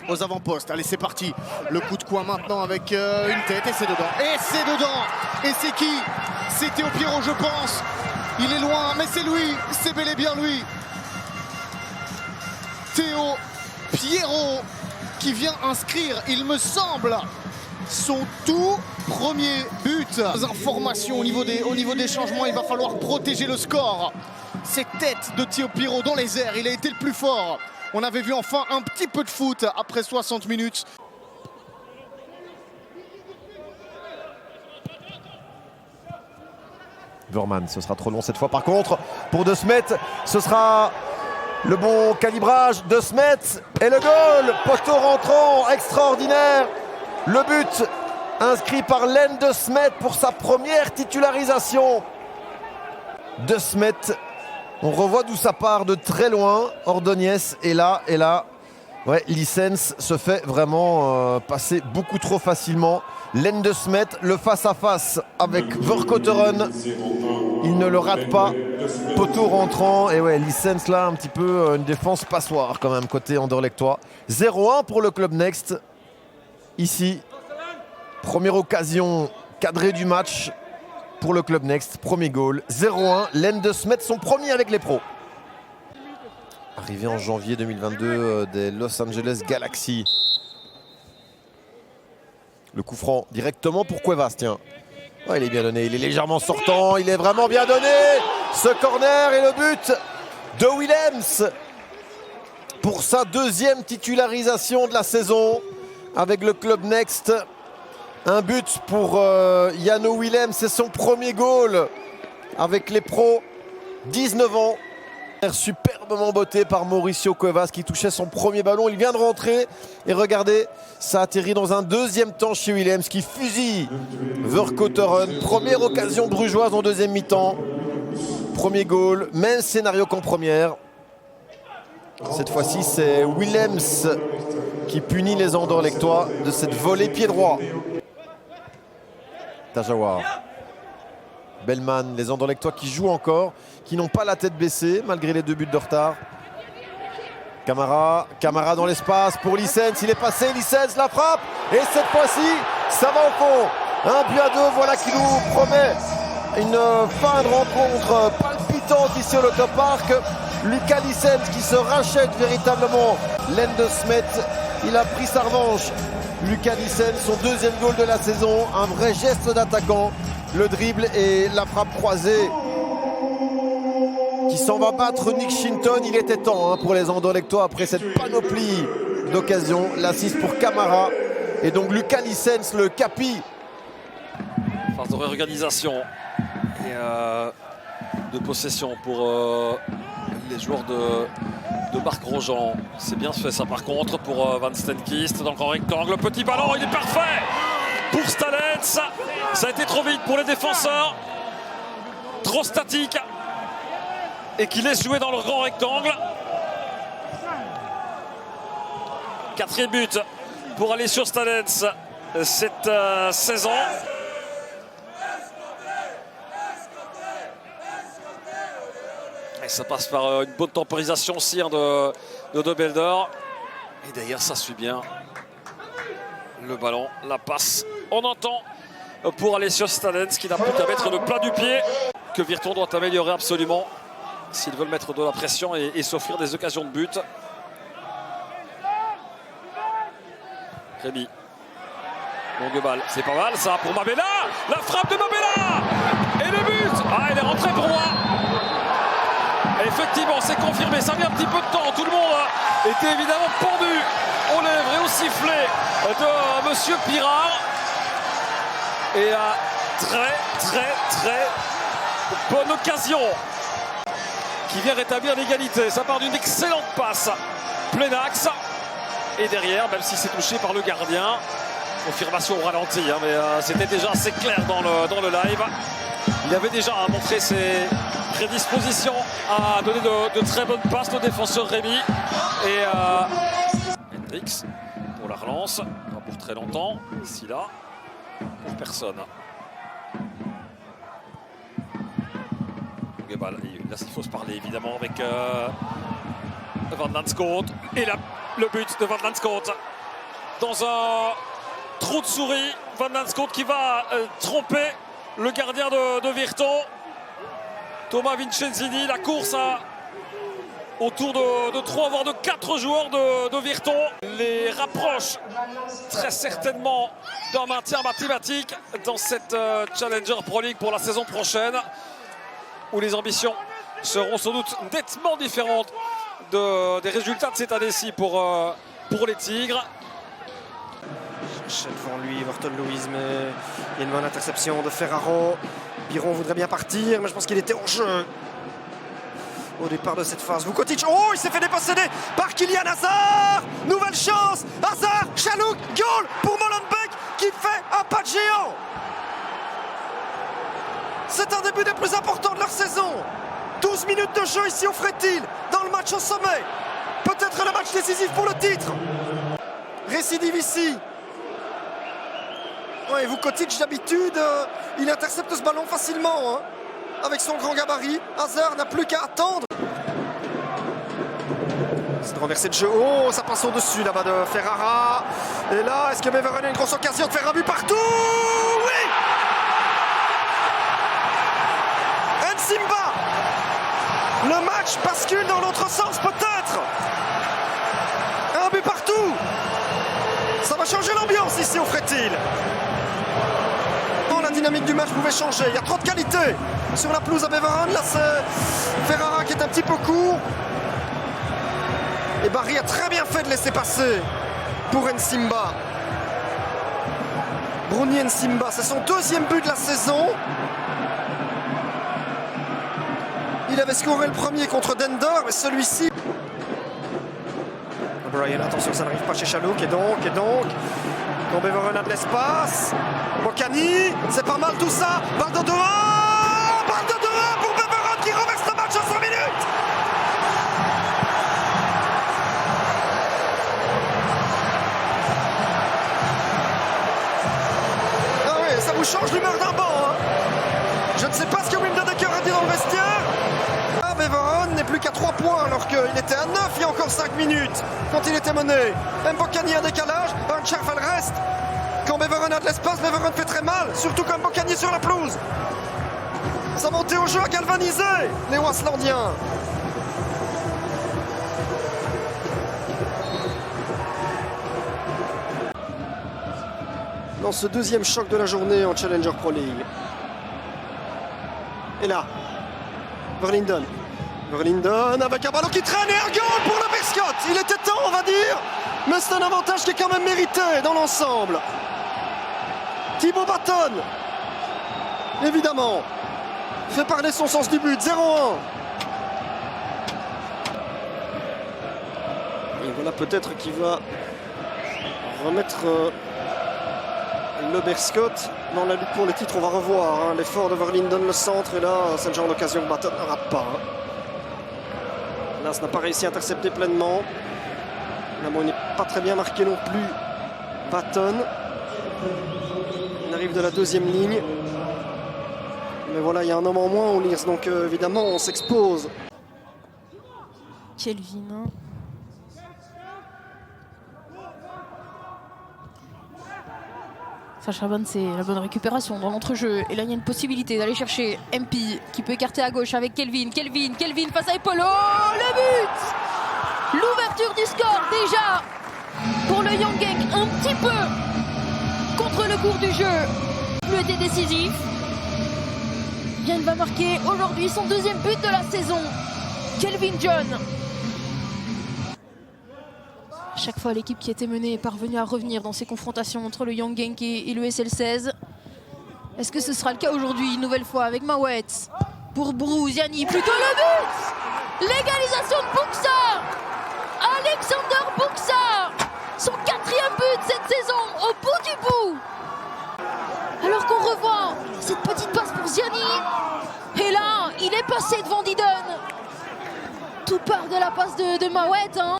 aux avant-postes. Allez, c'est parti. Le coup de coin maintenant avec une tête et c'est dedans. Et c'est dedans. Et c'est qui? C'est Théo Pierrot, je pense. Il est loin, mais c'est lui. C'est bel et bien lui. Théo Pierrot qui vient inscrire, il me semble, son tout premier but. Informations au niveau des changements, il va falloir protéger le score. Cette tête de Théo Pierrot dans les airs, il a été le plus fort. On avait vu enfin un petit peu de foot après 60 minutes. Verman, ce sera trop long cette fois par contre. Pour De Smet, ce sera le bon calibrage. De Smet et le goal. Poteau rentrant, extraordinaire. Le but inscrit par Len De Smet pour sa première titularisation. De Smet, on revoit d'où ça part, de très loin. Ordonez est là. Ouais, Licence se fait vraiment passer beaucoup trop facilement. Len De Smet, le face-à-face avec Verkotteren. Il ne le rate pas. Poteau rentrant. Et ouais, Licence là, un petit peu une défense passoire quand même, côté Anderlechtois. 0-1 pour le Club Next. Ici, première occasion cadrée du match pour le Club Next. Premier goal, 0-1. Len De Smet, son premier avec les pros. Arrivé en janvier 2022 des Los Angeles Galaxy. Le coup franc directement pour Cuevas, tiens. Ouais, il est bien donné, il est légèrement sortant, il est vraiment bien donné. Ce corner et le but de Willems pour sa deuxième titularisation de la saison avec le Club Next. Un but pour Yano Willems, c'est son premier goal avec les pros, 19 ans. Superbement botté par Mauricio Cuevas qui touchait son premier ballon. Il vient de rentrer et regardez, ça atterrit dans un deuxième temps chez Willems qui fusille Verkotteren. Première occasion brugeoise en deuxième mi-temps. Premier goal, même scénario qu'en première. Cette fois-ci, c'est Willems qui punit les Anderlechtois de cette volée pied droit. Tajawar. Bellman, les Anderlechtois qui jouent encore, qui n'ont pas la tête baissée malgré les 2 buts de retard. Camara dans l'espace pour Licence, il est passé, Licence la frappe et cette fois-ci ça va au fond. 1-2, voilà qui nous promet une fin de rencontre palpitante ici au Lotopark. Lucas Licence qui se rachète véritablement. Len De Smet, il a pris sa revanche. Lucas Licence, son deuxième goal de la saison, un vrai geste d'attaquant. Le dribble et la frappe croisée qui s'en va battre Nick Shinton. Il était temps pour les Anderlechtois après cette panoplie d'occasions. L'assist pour Camara et donc Lucas Licence, le capi. Phase de réorganisation et de possession pour les joueurs de Marc Grosjean. C'est bien fait ça par contre pour Van Stenkist dans le grand rectangle. Le petit ballon, il est parfait pour Stalens. Ça a été trop vite pour les défenseurs. Trop statique. Et qui laisse jouer dans le grand rectangle. 4e but pour aller sur Stalens cette saison. Et ça passe par une bonne temporisation aussi de Belder. Et d'ailleurs ça suit bien le ballon, la passe. On entend pour aller sur Stalens qui n'a plus qu'à mettre le plat du pied. Que Virton doit améliorer absolument s'ils veulent mettre de la pression et s'offrir des occasions de but. Rémi. Longue balle, c'est pas mal ça pour Mabella. La frappe de Mabella. Et le but. Ah, elle est rentrée pour moi. Et effectivement, c'est confirmé. Ça a mis un petit peu de temps. Tout le monde était évidemment pendu aux lèvres et au sifflet de Monsieur Pirard. Et à très bonne occasion qui vient rétablir l'égalité. Ça part d'une excellente passe plein axe et derrière, même si c'est touché par le gardien, confirmation au ralenti mais c'était déjà assez clair dans le live. Il avait déjà montré ses prédispositions à donner de très bonnes passes au défenseur Rémi et Hendrix pour la relance, pas pour très longtemps, ici là pour personne. Là, il faut se parler évidemment avec Van Landscoot. Et la le but de Van Landschoot. Dans un trou de souris, Van Landschoot qui va tromper le gardien de Virton. Thomas Vincenzini, la course autour de 3 voire de 4 joueurs de Virton. Les rapproche très certainement d'un maintien mathématique dans cette Challenger Pro League pour la saison prochaine, où les ambitions seront sans doute nettement différentes des résultats de cette année-ci pour les Tigres. Cherche devant lui Everton Louise, mais il y a une bonne interception de Ferraro. Biron voudrait bien partir, mais je pense qu'il était hors jeu au départ de cette phase. Vukotic, oh, il s'est fait déposséder par Kylian Hazard. Nouvelle chance, Hazard, Chalouk, goal pour Molenbeek qui fait un pas de géant. C'est un début des plus importants de leur saison. 12 minutes de jeu ici au Freitil, dans le match au sommet. Peut-être le match décisif pour le titre. Récidive ici. Ouais, Vukotic d'habitude, il intercepte ce ballon facilement, hein, avec son grand gabarit. Hazard n'a plus qu'à attendre. C'est de renverser de jeu. Oh, ça passe au-dessus là-bas de Ferrara. Et là, est-ce que Beveren a une grosse occasion de faire un but partout? Oui! Nsimba! Le match bascule dans l'autre sens peut-être. Un but partout. Ça va changer l'ambiance ici au Freitil. La dynamique du match pouvait changer. Il y a trop de qualité sur la pelouse à Beveren. Là, c'est Ferrara qui est un petit peu court. Et Barry a très bien fait de laisser passer pour Nsimba. Bruni Nsimba, c'est son 2e but de la saison. Il avait scoré le premier contre Dender, mais celui-ci... Brian, attention, ça n'arrive pas chez Chalouk. Et donc... Quand Beveren a de l'espace. Bocani, c'est pas mal tout ça. Balle de 2-1. Balle de 2-1 pour Beveren qui renverse le match en 5 minutes. Ah oui, ça vous change l'humeur d'un banc, hein. Je ne sais pas ce que Wim de Decker a dit dans le vestiaire. Ah, Beveren n'est plus qu'à 3 points alors qu'il était à 9 il y a encore 5 minutes quand il était mené. Mbokani a un décalage, un Cherfel reste. Quand Beveren a de l'espace, Beveren fait très mal, surtout quand Mbokani est sur la pelouse. Sa montée au jeu a galvanisé les Waslandiens. Dans ce 2e choc de la journée en Challenger Pro League. Et là, Verlinden avec un ballon qui traîne et un goal pour le Berscott. Il était temps, on va dire, mais c'est un avantage qui est quand même mérité dans l'ensemble. Thibaut Batton, évidemment, fait parler son sens du but, 0-1. Et voilà peut-être qu'il va remettre le Berscott dans la lutte pour le titre. On va revoir hein, l'effort de Verlinden, le centre, et là, c'est le genre d'occasion que Batton ne rate pas. Hein. Là, ça n'a pas réussi à intercepter pleinement. Là, bon, il n'est pas très bien marqué non plus. Batton. Il arrive de la 2e ligne. Mais voilà, il y a un homme en moins au Liers, donc évidemment, on s'expose. Kelvin. Sacha Bonne, c'est la bonne récupération dans l'entrejeu. Et là, il y a une possibilité d'aller chercher MP qui peut écarter à gauche avec Kelvin. Kelvin face à Epolo. Le but! L'ouverture du score déjà pour le Young Gang. Un petit peu contre le cours du jeu. Le été décisif. Bien, il va marquer aujourd'hui son 2e but de la saison. Kelvin John. Chaque fois, l'équipe qui était menée est parvenue à revenir dans ces confrontations entre le Young Gang et le SL16. Est-ce que ce sera le cas aujourd'hui, une nouvelle fois, avec Mawet pour Brouziani? Plutôt le but! L'égalisation de Buxa! Alexander Buxa! Son 4e but cette saison, au bout du bout! Alors qu'on revoit cette petite passe pour Ziani. Et là, il est passé devant Didon. Tout part de la passe de Mawet, hein.